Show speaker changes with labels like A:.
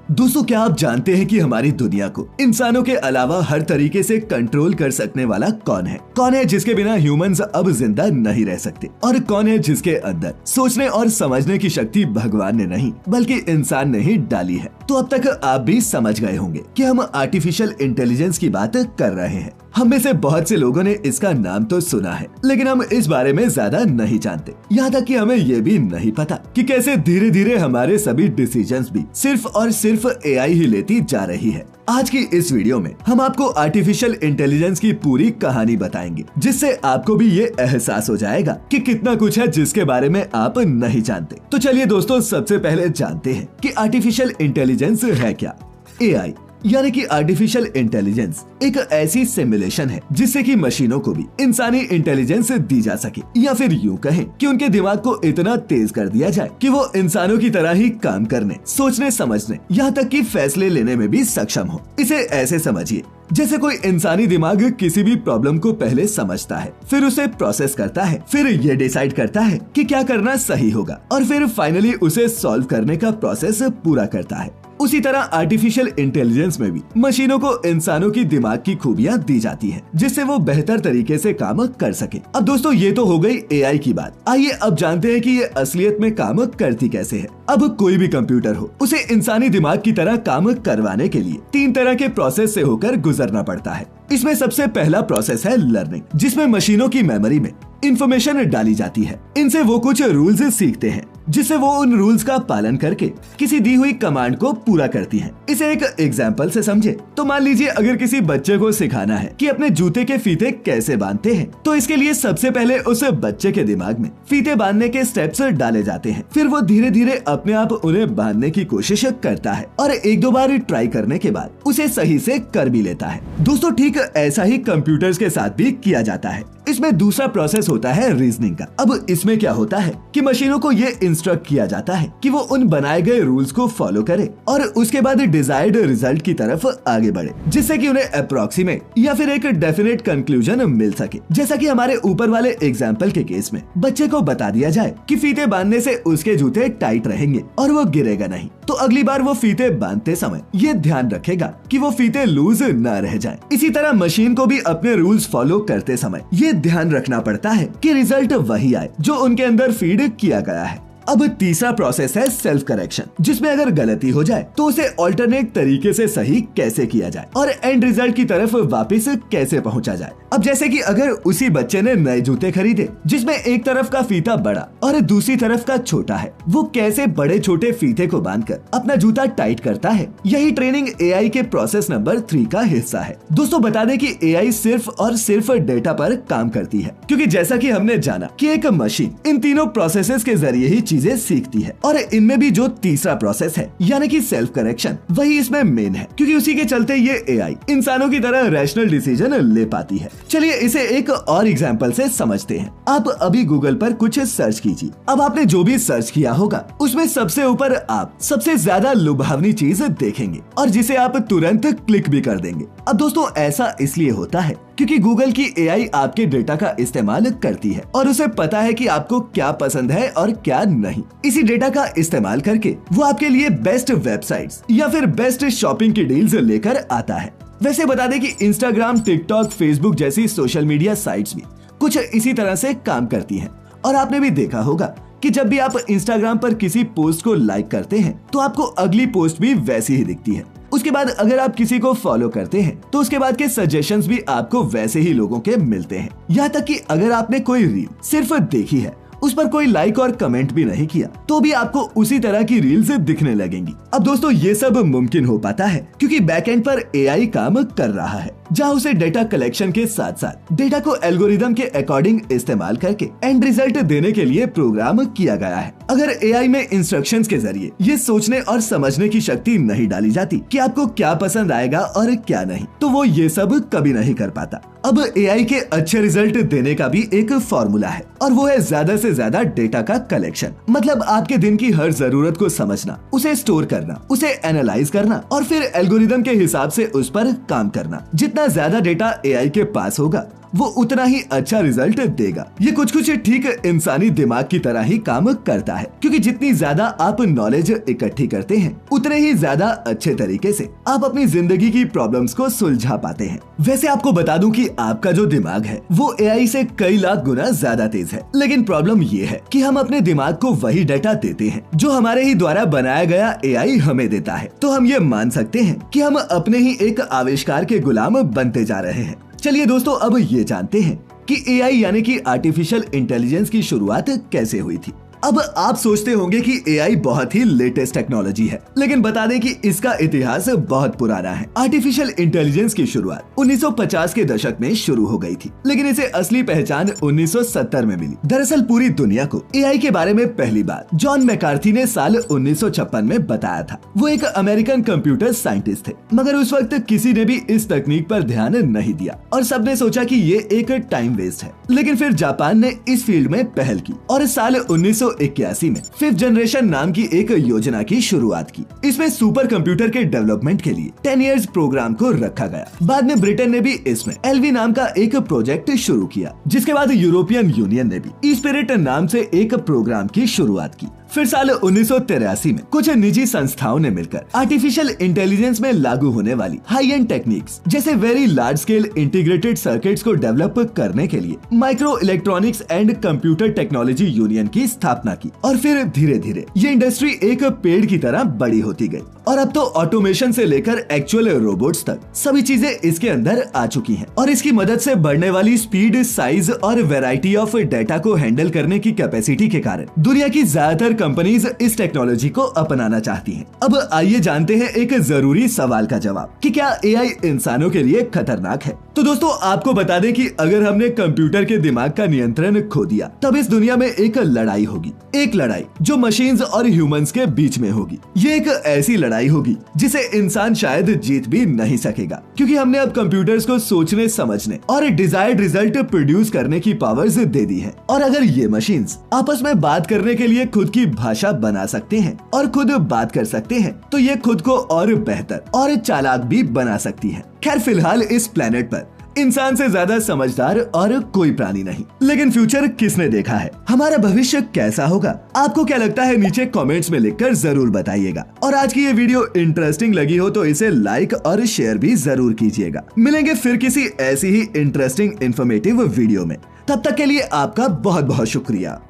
A: दोस्तों, क्या आप जानते हैं कि हमारी दुनिया को इंसानों के अलावा हर तरीके से कंट्रोल कर सकने वाला कौन है? कौन है जिसके बिना ह्यूमंस अब जिंदा नहीं रह सकते? और कौन है जिसके अंदर सोचने और समझने की शक्ति भगवान ने नहीं बल्कि इंसान ने ही डाली है? तो अब तक आप भी समझ गए होंगे कि हम आर्टिफिशियल इंटेलिजेंस की बात कर रहे हैं। हम में से बहुत से लोगों ने इसका नाम तो सुना है, लेकिन हम इस बारे में ज्यादा नहीं जानते। यहाँ तक कि हमें ये भी नहीं पता कि कैसे धीरे धीरे हमारे सभी डिसीजंस भी सिर्फ और सिर्फ एआई ही लेती जा रही है। आज की इस वीडियो में हम आपको आर्टिफिशियल इंटेलिजेंस की पूरी कहानी बताएंगे, जिससे आपको भी ये एहसास हो जाएगा कि कितना कुछ है जिसके बारे में आप नहीं जानते। तो चलिए दोस्तों, सबसे पहले जानते हैं कि आर्टिफिशियल इंटेलिजेंस है क्या। एआई यानी कि आर्टिफिशियल इंटेलिजेंस एक ऐसी सिमुलेशन है जिससे कि मशीनों को भी इंसानी इंटेलिजेंस दी जा सके, या फिर यूं कहें कि उनके दिमाग को इतना तेज कर दिया जाए कि वो इंसानों की तरह ही काम करने, सोचने, समझने, यहाँ तक कि फैसले लेने में भी सक्षम हो। इसे ऐसे समझिए जैसे कोई इंसानी दिमाग किसी भी प्रॉब्लम को पहले समझता है, फिर उसे प्रोसेस करता है, फिर ये डिसाइड करता है कि क्या करना सही होगा, और फिर फाइनली उसे सॉल्व करने का प्रोसेस पूरा करता है। उसी तरह आर्टिफिशियल इंटेलिजेंस में भी मशीनों को इंसानों की दिमाग की खूबियां दी जाती हैं, जिससे वो बेहतर तरीके से काम कर सके। अब दोस्तों, ये तो हो गई एआई की बात। आइए अब जानते हैं कि ये असलियत में काम करती कैसे है। अब कोई भी कंप्यूटर हो, उसे इंसानी दिमाग की तरह काम करवाने के लिए 3 तरह के प्रोसेस से होकर गुजरना पड़ता है। इसमें सबसे पहला प्रोसेस है लर्निंग, जिसमें मशीनों की मेमोरी में इंफॉर्मेशन डाली जाती है। इनसे वो कुछ रूल्स सीखते हैं, जिससे वो उन रूल्स का पालन करके किसी दी हुई कमांड को पूरा करती हैं। इसे एक एग्जाम्पल से समझे तो मान लीजिए अगर किसी बच्चे को सिखाना है कि अपने जूते के फीते कैसे बांधते हैं, तो इसके लिए सबसे पहले उस बच्चे के दिमाग में फीते बांधने के स्टेप्स डाले जाते हैं। फिर वो धीरे धीरे अपने आप उन्हें बांधने की कोशिश करता है और 1-2 बार ट्राई करने के बाद उसे सही से कर भी लेता है। दोस्तों, ठीक ऐसा ही कंप्यूटर्स के साथ भी किया जाता है। इसमें दूसरा प्रोसेस होता है रीजनिंग का। अब इसमें क्या होता है कि मशीनों को ये इंस्ट्रक्ट किया जाता है कि वो उन बनाए गए रूल्स को फॉलो करे और उसके बाद डिजायर्ड रिजल्ट की तरफ आगे बढ़े, जिससे कि उन्हें अप्रोक्सीमेट या फिर एक डेफिनेट कंक्लूजन मिल सके। जैसा कि हमारे ऊपर वाले एग्जाम्पल के केस में बच्चे को बता दिया जाए कि फीते बांधने से उसके जूते टाइट रहेंगे और वो गिरेगा नहीं, तो अगली बार वो फीते बांधते समय ये ध्यान रखेगा कि वो फीते लूज न रह जाएं। इसी तरह मशीन को भी अपने रूल्स फॉलो करते समय ये ध्यान रखना पड़ता है कि रिजल्ट वही आए जो उनके अंदर फीड किया गया है। अब तीसरा प्रोसेस है सेल्फ करेक्शन, जिसमें अगर गलती हो जाए तो उसे ऑल्टरनेट तरीके से सही कैसे किया जाए और एंड रिजल्ट की तरफ वापस कैसे पहुंचा जाए। अब जैसे कि अगर उसी बच्चे ने नए जूते खरीदे जिसमें एक तरफ का फीता बड़ा और दूसरी तरफ का छोटा है, वो कैसे बड़े छोटे फीते को बांधकर अपना जूता टाइट करता है, यही ट्रेनिंग एआई के प्रोसेस नंबर 3 का हिस्सा है। दोस्तों, बता दें कि एआई सिर्फ और सिर्फ डेटा पर काम करती है, क्योंकि जैसा कि हमने जाना कि एक मशीन इन तीनों प्रोसेसेस के जरिए ही चीजें सीखती है, और इनमें भी जो तीसरा प्रोसेस है यानी कि सेल्फ करेक्शन, वही इसमें मेन है, क्योंकि उसी के चलते ये एआई इंसानों की तरह रैशनल डिसीजन ले पाती है। चलिए इसे एक और एग्जांपल से समझते हैं। आप अभी गूगल पर कुछ सर्च कीजिए। अब आपने जो भी सर्च किया होगा उसमें सबसे ऊपर आप सबसे ज्यादा लुभावनी चीज देखेंगे और जिसे आप तुरंत क्लिक भी कर देंगे। अब दोस्तों, ऐसा इसलिए होता है क्योंकि गूगल की एआई आपके डेटा का इस्तेमाल करती है और उसे पता है कि आपको क्या पसंद है और क्या नहीं। इसी डेटा का इस्तेमाल करके वो आपके लिए बेस्ट वेबसाइट्स या फिर बेस्ट शॉपिंग की डील्स लेकर आता है। वैसे बता दें कि इंस्टाग्राम, टिकटॉक, फेसबुक जैसी सोशल मीडिया साइट्स भी कुछ इसी तरह से काम करती हैं। और आपने भी देखा होगा कि जब भी आप इंस्टाग्राम पर किसी पोस्ट को लाइक करते हैं तो आपको अगली पोस्ट भी वैसी ही दिखती है। उसके बाद अगर आप किसी को फॉलो करते हैं तो उसके बाद के सजेशंस भी आपको वैसे ही लोगों के मिलते हैं। यहाँ तक कि अगर आपने कोई रील सिर्फ देखी है, उस पर कोई लाइक और कमेंट भी नहीं किया, तो भी आपको उसी तरह की रील्स दिखने लगेंगी। अब दोस्तों, ये सब मुमकिन हो पाता है क्योंकि बैकएंड पर एआई काम कर रहा है, जहाँ उसे डेटा कलेक्शन के साथ साथ डेटा को एल्गोरिदम के अकॉर्डिंग इस्तेमाल करके एंड रिजल्ट देने के लिए प्रोग्राम किया गया है। अगर एआई में इंस्ट्रक्शंस के जरिए ये सोचने और समझने की शक्ति नहीं डाली जाती कि आपको क्या पसंद आएगा और क्या नहीं, तो वो ये सब कभी नहीं कर पाता। अब एआई के अच्छे रिजल्ट देने का भी एक फॉर्मूला है, और वो है ज्यादा से ज्यादा डेटा का कलेक्शन। मतलब आपके दिन की हर जरूरत को समझना, उसे स्टोर करना, उसे एनालाइज करना और फिर एल्गोरिदम के हिसाब से उस पर काम करना। जितना ज्यादा डेटा एआई के पास होगा वो उतना ही अच्छा रिजल्ट देगा। ये कुछ ठीक इंसानी दिमाग की तरह ही काम करता है, क्योंकि जितनी ज्यादा आप नॉलेज इकट्ठी करते हैं उतने ही ज्यादा अच्छे तरीके से आप अपनी जिंदगी की प्रॉब्लम्स को सुलझा पाते हैं। वैसे आपको बता दूं कि आपका जो दिमाग है वो एआई से कई लाख गुना ज्यादा तेज है, लेकिन प्रॉब्लम ये है कि हम अपने दिमाग को वही डाटा देते हैं जो हमारे ही द्वारा बनाया गया एआई हमें देता है। तो हम ये मान सकते हैं कि हम अपने ही एक आविष्कार के गुलाम बनते जा रहे हैं। चलिए दोस्तों, अब ये जानते हैं कि एआई यानी कि आर्टिफिशियल इंटेलिजेंस की शुरुआत कैसे हुई थी। अब आप सोचते होंगे कि एआई बहुत ही लेटेस्ट टेक्नोलॉजी है, लेकिन बता दें कि इसका इतिहास बहुत पुराना है। आर्टिफिशियल इंटेलिजेंस की शुरुआत 1950 के दशक में शुरू हो गई थी, लेकिन इसे असली पहचान 1970 में मिली। दरअसल पूरी दुनिया को एआई के बारे में पहली बार जॉन मैकार्थी ने साल 1956 में बताया था। वो एक अमेरिकन कंप्यूटर साइंटिस्ट थे, मगर उस वक्त किसी ने भी इस तकनीक पर ध्यान नहीं दिया और सबने सोचा कि ये एक टाइम वेस्ट है। लेकिन फिर जापान ने इस फील्ड में पहल की और साल 1981 में 5th जनरेशन नाम की एक योजना की शुरुआत की। इसमें सुपर कंप्यूटर के डेवलपमेंट के लिए 10 इयर्स प्रोग्राम को रखा गया। बाद में ब्रिटेन ने भी इसमें एलवी नाम का एक प्रोजेक्ट शुरू किया, जिसके बाद यूरोपियन यूनियन ने भी ई स्पिरिट नाम से एक प्रोग्राम की शुरुआत की। फिर साल 1983 में कुछ निजी संस्थाओं ने मिलकर आर्टिफिशियल इंटेलिजेंस में लागू होने वाली हाई एंड टेक्निक्स जैसे very large scale integrated circuits को डेवलप करने के लिए micro electronics and computer technology union की स्थापना की। और फिर धीरे धीरे ये इंडस्ट्री एक पेड़ की तरह बड़ी होती गई और अब तो ऑटोमेशन से लेकर एक्चुअल रोबोट्स तक सभी चीजें इसके अंदर आ चुकी हैं। और इसकी मदद से बढ़ने वाली स्पीड, साइज और वैरायटी ऑफ डाटा को हैंडल करने की कैपेसिटी के कारण दुनिया की ज्यादातर कंपनीज इस टेक्नोलॉजी को अपनाना चाहती हैं। अब आइए जानते हैं एक जरूरी सवाल का जवाब कि क्या एआई इंसानों के लिए खतरनाक है। तो दोस्तों, आपको बता दें कि अगर हमने कंप्यूटर के दिमाग का नियंत्रण खो दिया तब इस दुनिया में एक लड़ाई होगी, एक लड़ाई जो मशीन्स और ह्यूमंस के बीच में होगी। ये एक ऐसी लड़ाई होगी जिसे इंसान शायद जीत भी नहीं सकेगा, क्योंकि हमने अब कंप्यूटर्स को सोचने, समझने और डिजायर्ड रिजल्ट प्रोड्यूस करने की पावर्स दे दी है। और अगर ये मशीन्स आपस में बात करने के लिए खुद की भाषा बना सकते हैं और खुद बात कर सकते हैं, तो ये खुद को और बेहतर और चालाक भी बना सकती है। खैर, फिलहाल इस प्लेनेट पर इंसान से ज्यादा समझदार और कोई प्राणी नहीं, लेकिन फ्यूचर किसने देखा है? हमारा भविष्य कैसा होगा? आपको क्या लगता है? नीचे कमेंट्स में लिखकर जरूर बताइएगा। और आज की ये वीडियो इंटरेस्टिंग लगी हो तो इसे लाइक और शेयर भी जरूर कीजिएगा। मिलेंगे फिर किसी ऐसी ही इंटरेस्टिंग इंफॉर्मेटिव वीडियो में। तब तक के लिए आपका बहुत बहुत शुक्रिया।